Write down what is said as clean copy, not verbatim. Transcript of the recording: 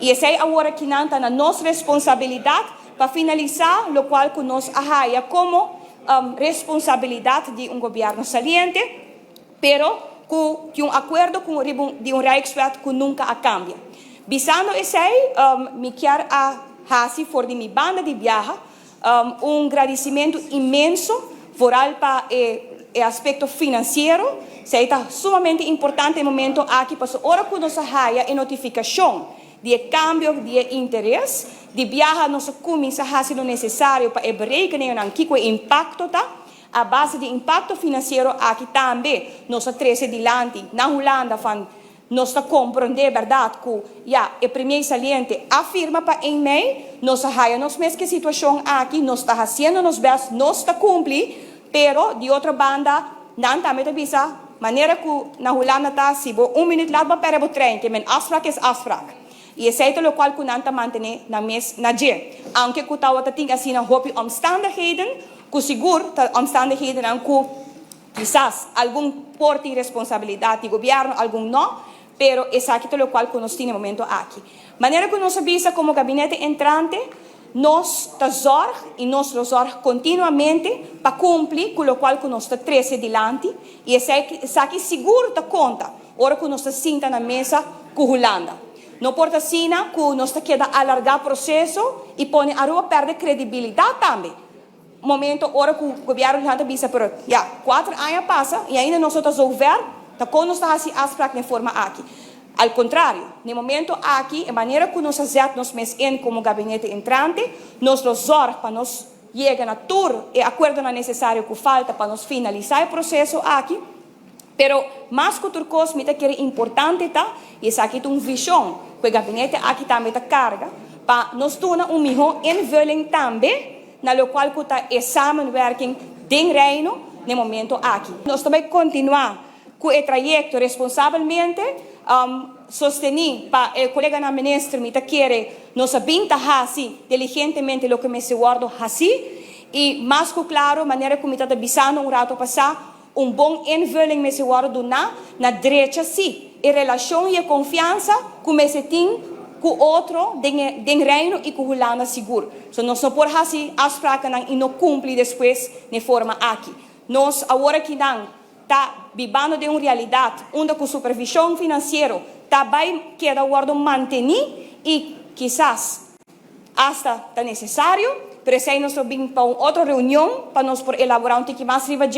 E essa é agora que não está na nossa responsabilidade para finalizar, o qual que nós arraia como responsabilidade de governo saliente, pero que acordo de Rijkswet que nunca cambia. Bisando esse me quero fazer for de minha banda de viagem agradecimento imenso vooral para o aspecto financeiro. Está sumamente importante no momento aqui, para a hora que nós arraia a notificação de cambio de interesse, de viajar nós começa a fazer o necessário para berekening que o impacto tá, a base de impacto financeiro aqui também nós treze dilante na Holanda van nós compreender verdade que o primeiro saliente afirma para em mei nós arraia nós mesma situação aqui nós está fazendo nos best nós está cumprir, pero de outra banda não também avisa maneira que na Holanda tá se minuto lá para o trem que men afspraak is afspraak. E esse é o qual que não está mantendo na mes na dia. Aunque que tal outra tem assim na hope omstandigheden, que seguro omstandigheden não que quizás algum porte de responsabilidade do governo, algum não, pero esse aqui é o qual que nós temos no momento aqui. Maneira que nós avisa como gabinete entrante, nós zorg e nós zorg continuamente para cumprir com o qual que nós treze dilante e esse aqui seguro ta conta, ora que nós sinta na mesa com Holanda. Não porta sina que nós queda alargar o processo e põe a rua perde credibilidade também. Momento, ora que o governo Holanda visa, pero 4 anos passa e ainda nós estamos resolver, tá com nós está assim aspraak de forma aqui. Al contrário, no momento aqui, a maneira que nós fazemos nós como gabinete entrante, nós zorg para nós chegar a tur e acordo necessário que falta para nós finalizar o processo aqui. Pero mais que outra coisa, me que é importante tá, e essa aqui tem uma visão, que o gabinete aqui também tá carga, para nós tornar melhor invulling também, na qual que está a samenwerking de reino no momento aqui. Nós também continuar com o trajeto responsavelmente, sostener para o colega na ministra, me quer nós vinta assim, diligentemente o que me se guardo assim, e mais que claro, maneira como está avisando rato passar, bom invulling me se guardo na direita sim, em relação e confiança que me se tem com o outro de reino e com Holanda seguro. So, nós não podemos fazer afspraken e não cumprir depois de forma aqui. Nós, agora que não está vivendo de uma realidade onde a supervisão financeira também queda guardo manter e quizás hasta está necessário, pero se nós vamos para outra reunião para nós por elaborar um pouco mais riba